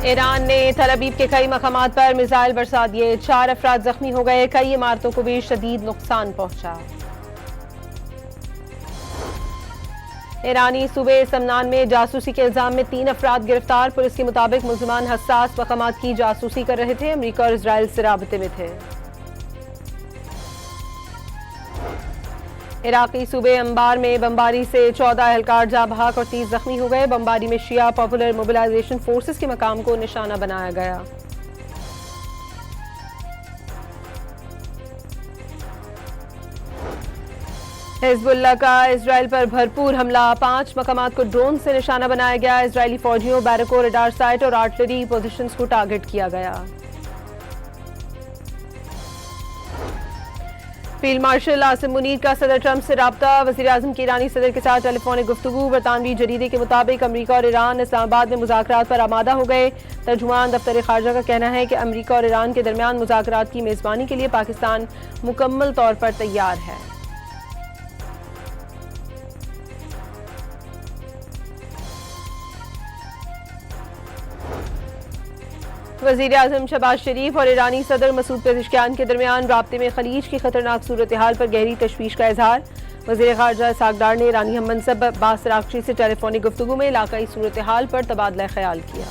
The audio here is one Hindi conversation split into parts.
ईरान ने तल अवीव के कई मकामात पर मिसाइल बरसा दिए, 4 अफराद जख्मी हो गए, कई इमारतों को भी शदीद नुकसान पहुंचा। ईरानी सूबे समनान में जासूसी के इल्जाम में 3 अफराद गिरफ्तार। पुलिस के मुताबिक मुलजमान हसास मकामात की जासूसी कर रहे थे, अमरीका और इजराइल से राबते में थे। इराकी सूबे अंबार में बमबारी से 14 एहलकार जाँ बहक और 30 जख्मी हो गए। बमबारी में शिया पॉपुलर मोबिलाइजेशन फोर्सेस के मकाम को निशाना बनाया गया। हिजबुल्लाह का इजराइल पर भरपूर हमला, 5 मकामात को ड्रोन से निशाना बनाया गया। इजरायली फौजियों, बैरकों, रडार साइट और आर्टिलरी पोजीशंस को टारगेट किया गया। फील्ड मार्शल आसिम मुनीर का सदर ट्रंप से राब्ता, वज़ीर आज़म की ईरानी सदर के साथ टेलीफोनिक गुफ्तगू। बरतानवी जरीदे के मुताबिक अमरीका और ईरान इस्लामाबाद में मुज़ाकरात पर आमादा हो गए। तर्जुमान दफ्तर खारजा का कहना है कि अमरीका और ईरान के दरमियान मुज़ाकरात की मेज़बानी के लिए पाकिस्तान मुकम्मल तौर पर तैयार है। वज़ीर आज़म शहबाज शरीफ और ईरानी सदर मसूद पेज़ेश्कियान के दरमियान राब्ते में खलीज की खतरनाक सूरत हाल पर गहरी तशवीश का इजहार। वज़ीर खारजा सागदार ने ईरानी हम मनसब अब्बास अराग़ची से टेलीफोनिक गुफ्तगू में इलाकाई सूरत हाल पर तबादला ख्याल किया।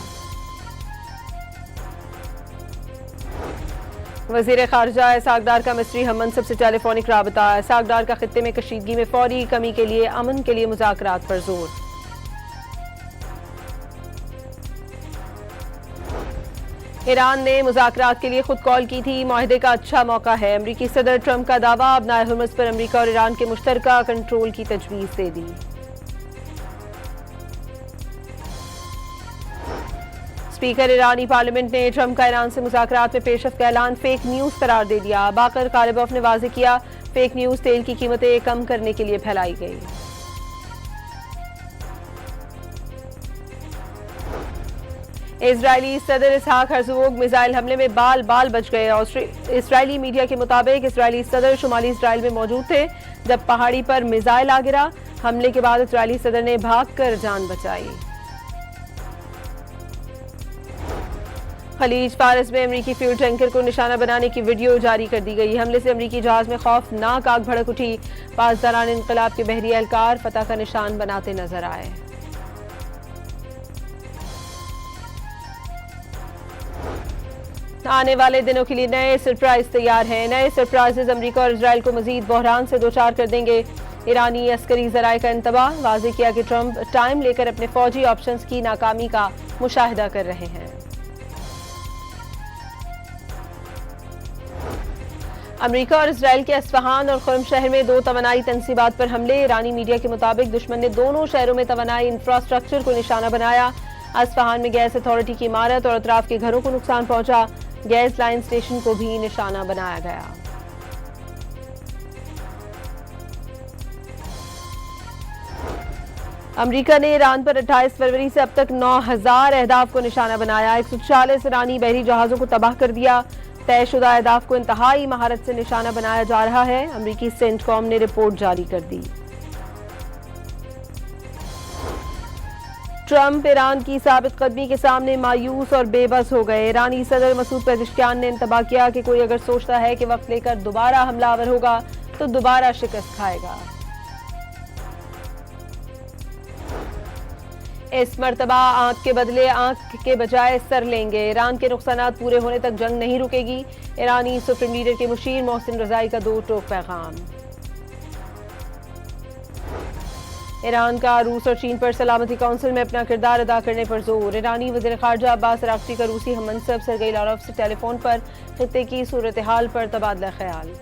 वज़ीर खारजा सागदार का मिस्री हम मनसब से टेलीफोनिक राबता। सागदार का खित्ते में कशीदगी में फौरी कमी के लिए अमन के लिए मुज़ाकरात पर जोर। ईरान ने मुज़ाकरात के लिए खुद कॉल की थी, मुआहदे का अच्छा मौका है। अमरीकी सदर ट्रंप का दावा, अब नाए हुर्मुज़ पर अमरीका और ईरान के मुश्तरका कंट्रोल की तजवीज़ दे दी। स्पीकर ईरानी पार्लियामेंट ने ट्रंप का ईरान से मुज़ाकरात में पेशरफ्त का ऐलान फेक न्यूज़ करार दे दिया। बाकर कालिबॉफ ने वाज़ेह किया, फेक न्यूज़ तेल की कीमतें कम करने के लिए फैलाई गई। इजरायली सदर इसहाक हर्ज़ोग मिसाइल हमले में बाल बाल बच गए। इजरायली मीडिया के मुताबिक इजरायली सदर शुमाली इजराइल में मौजूद थे जब पहाड़ी पर मिसाइल आ गिरा। हमले के बाद इजरायली सदर ने भागकर जान बचाई। खलीज फारस में अमरीकी फ्यूल टैंकर को निशाना बनाने की वीडियो जारी कर दी गई। हमले से अमरीकी जहाज में खौफनाक आग भड़क उठी। पासदारान इनकलाब के बहरी एहलकार फतह का निशान बनाते नजर आए। आने वाले दिनों के लिए नए सरप्राइज तैयार हैं। नए सरप्राइजेज अमरीका और इजराइल को मजीद बहरान से दोचार कर देंगे। ईरानी अस्करी जराए का इंतबाह, वाज़ेह किया कि ट्रंप टाइम लेकर अपने फौजी ऑप्शंस की नाकामी का मुशाहिदा कर रहे हैं। अमरीका और इजराइल के अस्फहान और खुर्म शहर में 2 तवानाई तनसीबात पर हमले। ईरानी मीडिया के मुताबिक दुश्मन ने दोनों शहरों में तवानाई इंफ्रास्ट्रक्चर को निशाना बनाया। अस्फहान में गैस अथॉरिटी की इमारत और अतराफ के घरों को नुकसान पहुंचा। गैस लाइन स्टेशन को भी निशाना बनाया गया। अमरीका ने ईरान पर 28 फरवरी से अब तक 9000 अहदाफ को निशाना बनाया। 140 ईरानी बहरी जहाजों को तबाह कर दिया। तयशुदा अहदाफ को इंतहाई महारत से निशाना बनाया जा रहा है। अमरीकी सेंटकॉम ने रिपोर्ट जारी कर दी। ट्रंप ईरान की साबित कदमी के सामने मायूस और बेबस हो गए। ईरानी सदर मसूद पेज़ेश्कियान ने इंतबाह किया कि कोई अगर सोचता है कि वक्त लेकर दोबारा हमलावर होगा तो दोबारा शिकस्त खाएगा। इस मर्तबा आंख के बदले आंख के बजाय सर लेंगे। ईरान के नुकसानात पूरे होने तक जंग नहीं रुकेगी। ईरानी सुप्रीम लीडर के मुशीर मोहसिन रज़ाई का 2 टोक पैगाम। ईरान का रूस और चीन पर सलामती काउंसिल में अपना किरदार अदा करने पर जोर। ईरानी वज़ीर खारजा अब्बास अराग़ची का रूसी हम मनसब सरगेई लारोव से टेलीफोन पर खित्ते की सूरत हाल पर तबादला ख्याल।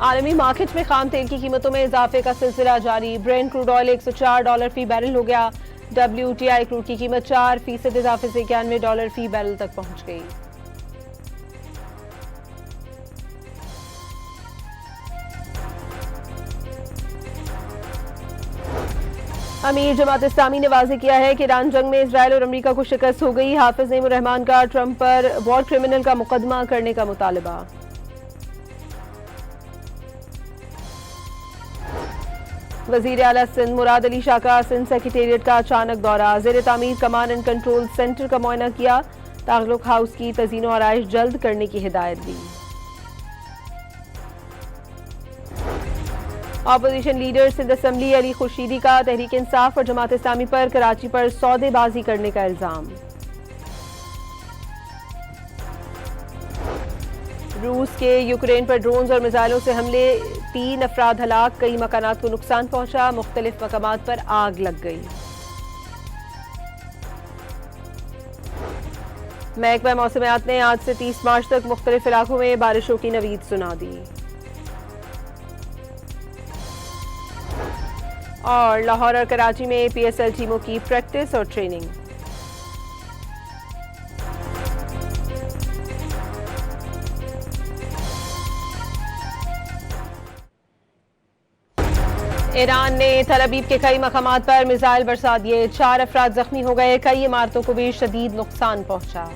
आलमी मार्केट में खाम तेल की कीमतों में इजाफे का सिलसिला जारी। ब्रेंट क्रूड ऑयल $104 फी बैरल हो गया। WTI क्रूड की कीमत 4% इजाफे से $91 फी बैरल तक पहुंच गई। अमीर जमात इस्लामी ने वाज़ेह किया है कि ईरान जंग में इजराइल और अमरीका को शिकस्त हो गई। हाफिज नईमुर रहमान का ट्रंप पर वॉर क्रिमिनल का मुकदमा करने का मुतालबा। वजीर आला सिंध मुराद अली शाह का सिंध सेक्रेटेरिएट का अचानक दौरा, ज़ेर तामीर कमांड एंड कंट्रोल सेंटर का मुआयना किया, तागलुक हाउस की तज़ीनो आराइश जल्द करने की हिदायत दी। Opposition leader Sindh assembly Ali Khurshidi का तहरीक इंसाफ और जमात इस्लामी पर कराची पर सौदेबाजी करने का इल्जाम। रूस के यूक्रेन पर ड्रोन्स और मिसाइलों से हमले, 3 अफराद हलाक, कई मकानात को नुकसान पहुंचा, मुख्तलिफ मकामात पर आग लग गई। महकमा मौसमियात ने आज से 30 मार्च तक मुख्तलिफ इलाकों में बारिशों की नवीद सुना दी। और लाहौर और कराची में PSL टीमों की प्रैक्टिस और ट्रेनिंग। ईरान ने तल अवीव के कई मकामात पर मिसाइल बरसा दिए, 4 अफराद जख्मी हो गए, कई इमारतों को भी शदीद नुकसान पहुंचा।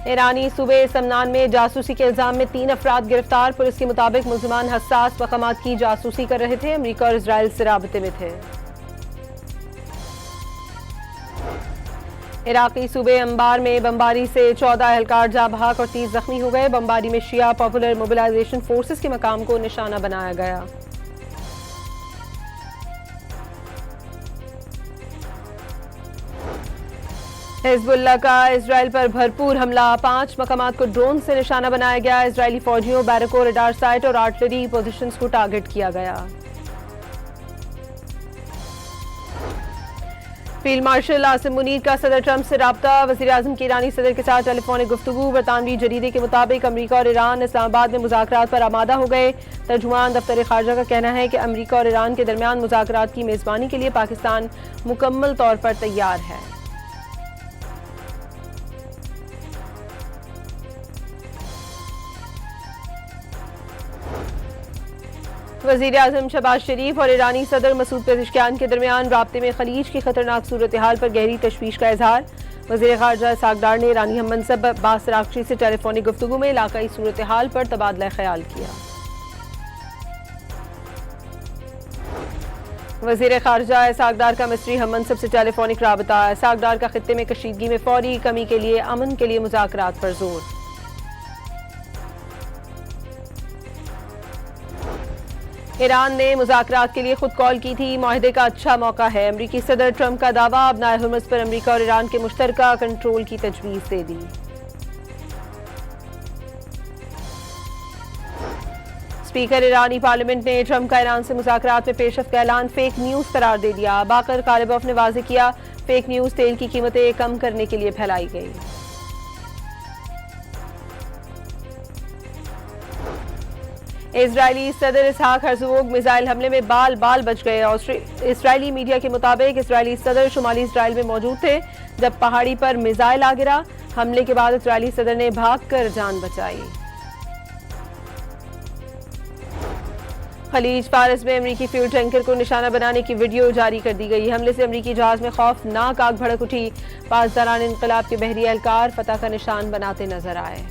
ईरानी सूबे समनान में जासूसी के इल्जाम में 3 अफराद गिरफ्तार, पुलिस के मुताबिक मुलजिमान हसास मकामात की जासूसी कर रहे थे, अमरीका और इजराइल से राबते में थे। इराकी सूबे अंबार में बमबारी से 14 एहलकार जाँ बहक और 30 जख्मी हो गए, बमबारी में शिया पॉपुलर मोबिलाइजेशन फोर्सेस के मकाम को निशाना बनाया गया। हिजबुल्लाह का इजराइल पर भरपूर हमला, 5 मकामात को ड्रोन से निशाना बनाया गया, इजरायली फौजियों, बैरकों, रडार साइट और आर्टिलरी पोजीशंस को टारगेट किया गया। फील्ड मार्शल आसिम मुनीर का सदर ट्रंप से राब्ता, वज़ीर आज़म की ईरानी सदर के साथ टेलीफोनिक गुफ्तगू। बरतानवी जरीदे के मुताबिक अमरीका और ईरान इस्लामाबाद में मुज़ाकरात पर आमादा हो गए। तर्जुमान दफ्तर खारजा का कहना है कि अमरीका और ईरान के दरमियान मुज़ाकरात की मेज़बानी के लिए पाकिस्तान मुकम्मल तौर पर तैयार है। वज़ीर आज़म शहबाज शरीफ और ईरानी सदर मसूद पेज़ेश्कियान के दरमियान राब्ते में खलीज की खतरनाक सूरत हाल पर गहरी तशवीश का इजहार। वज़ीर ख़ारजा सागदार ने ईरानी हम मनसब अब्बास रागची से टेलीफोनिक गुफ्तगू में इलाकाई सूरत हाल पर तबादला ख्याल किया। वज़ीर ख़ारजा सागदार का मिस्री हम मनसब से टेलीफोनिक राबता, सागदार का खित्ते में कशीदगी में फौरी कमी के लिए अमन के लिए मुज़ाकरात पर जोर। ईरान ने मुज़ाकरात के लिए खुद कॉल की थी, मुआहदे का अच्छा मौका है। अमरीकी सदर ट्रंप का दावा, अब नाए हुर्मुज़ पर अमरीका और ईरान के मुश्तरका कंट्रोल की तजवीज़ दे दी। स्पीकर ईरानी पार्लियामेंट ने ट्रंप का ईरान से मुज़ाकरात में पेशरफ्त का ऐलान फेक न्यूज़ करार दे दिया। बाकर कालिबफ ने वाज़ेह किया, फेक न्यूज़ तेल की कीमतें कम करने के लिए फैलाई गई। इजरायली सदर इसहाक हर्ज़ोग मिसाइल हमले में बाल बाल बच गए। इजरायली मीडिया के मुताबिक इजरायली सदर शुमाली इजराइल में मौजूद थे जब पहाड़ी पर मिसाइल आ गिरा। हमले के बाद इजरायली सदर ने भागकर जान बचाई। खलीज फारस में अमरीकी फ्यूल टैंकर को निशाना बनाने की वीडियो जारी कर दी गई। हमले से अमरीकी जहाज में खौफनाक आग भड़क उठी। पासदारान इनकलाब के बहरी एहलकार फतह का निशान बनाते नजर आए।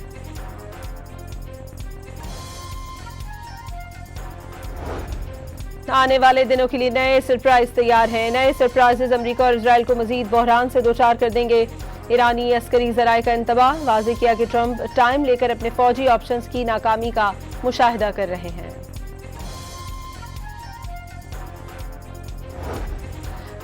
आने वाले दिनों के लिए नए सरप्राइज तैयार हैं। नए सरप्राइजेज अमरीका और इजराइल को मजीद बहरान से दोचार कर देंगे। ईरानी अस्करी जराए का इंतबाह, वाज़ेह किया कि ट्रंप टाइम लेकर अपने फौजी ऑप्शंस की नाकामी का मुशाहिदा कर रहे हैं।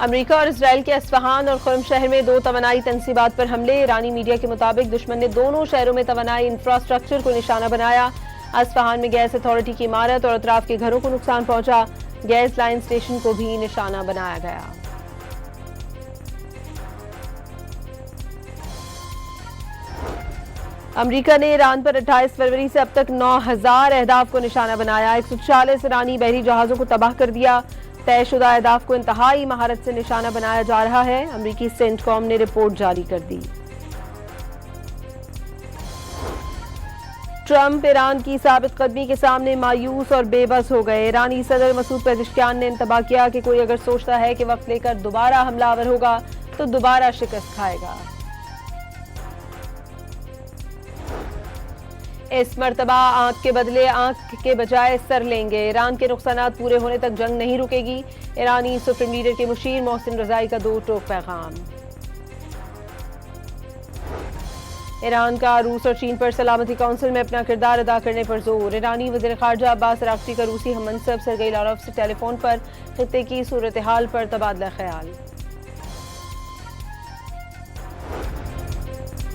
अमरीका और इजराइल के अस्फहान और खुर्म शहर में 2 तवानाई तनसीबात पर हमले। ईरानी मीडिया के मुताबिक दुश्मन ने दोनों शहरों में तवानाई इंफ्रास्ट्रक्चर को निशाना बनाया। अस्फहान में गैस अथॉरिटी की इमारत और अतराफ के घरों को नुकसान पहुंचा। गैस लाइन स्टेशन को भी निशाना बनाया गया। अमरीका ने ईरान पर 28 फरवरी से अब तक 9000 अहदाफ को निशाना बनाया। 140 ईरानी बहरी जहाजों को तबाह कर दिया। तयशुदा अहदाफ को इंतहाई महारत से निशाना बनाया जा रहा है। अमरीकी सेंटकॉम ने रिपोर्ट जारी कर दी। ट्रंप ईरान की साबित कदमी के सामने मायूस और बेबस हो गए। ईरानी सदर मसूद पेज़ेश्कियान ने इंतबाह किया कि कोई अगर सोचता है कि वक्त लेकर दोबारा हमलावर होगा तो दोबारा शिकस्त खाएगा। इस मर्तबा आंख के बदले आंख के बजाय सर लेंगे। ईरान के नुकसानात पूरे होने तक जंग नहीं रुकेगी। ईरानी सुप्रीम लीडर के मुशीर मोहसिन रजाई का दो टोक पैगाम। ईरान का रूस और चीन पर सलामती काउंसिल में अपना किरदार अदा करने पर जोर। ईरानी वज़ीर ख़ारजा अब्बास अराग़ची का रूसी हममंसब सरगेई लारोव से टेलीफोन पर खित्ते की सूरत हाल पर तबादला ख्याल।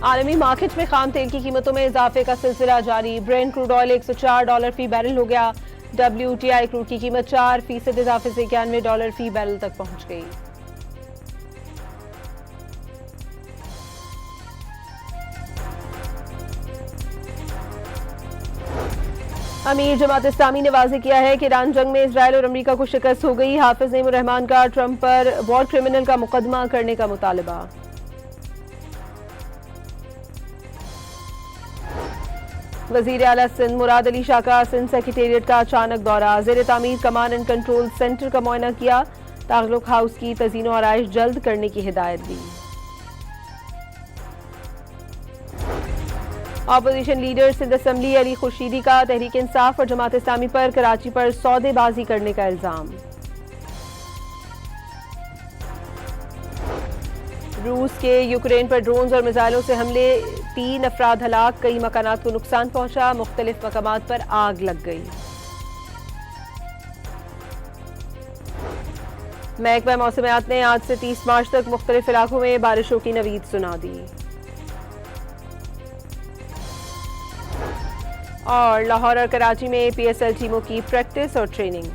आलमी मार्केट में खाम तेल की कीमतों में इजाफे का सिलसिला जारी। ब्रेंट क्रूड ऑयल $104 फी बैरल हो गया। WTI क्रूड की कीमत 4% इजाफे से $91 फी बैरल तक पहुंच गई। अमीर जमात इस्लामी ने वाज़ेह किया है कि ईरान जंग में इजराइल और अमेरिका को शिकस्त हो गई। हाफिज नईमुर रहमान का ट्रंप पर वॉर क्रिमिनल का मुकदमा करने का मुतालबा। वजीर आला सिंध मुराद अली शाह का सिंध सेक्रेटेरिएट का अचानक दौरा। ज़ेर तामीर कमांड एंड कंट्रोल सेंटर का मुआयना किया। तागलुक हाउस की तज़ीनो आराइश जल्द करने की हिदायत दी। Opposition leader Sindh assembly Ali Khurshidi का तहरीक इंसाफ और जमात इस्लामी पर कराची पर सौदेबाजी करने का इल्जाम। रूस के यूक्रेन पर ड्रोन्स और मिसाइलों से हमले, 3 अफराद हलाक, कई मकानात को नुकसान पहुंचा, मुख्तलिफ मकामात पर आग लग गई। महकमा मौसमियात ने आज से 30 मार्च तक मुख्तलिफ इलाकों में बारिशों की नवीद सुना दी। और लाहौर और कराची में PSL टीमों की प्रैक्टिस और ट्रेनिंग।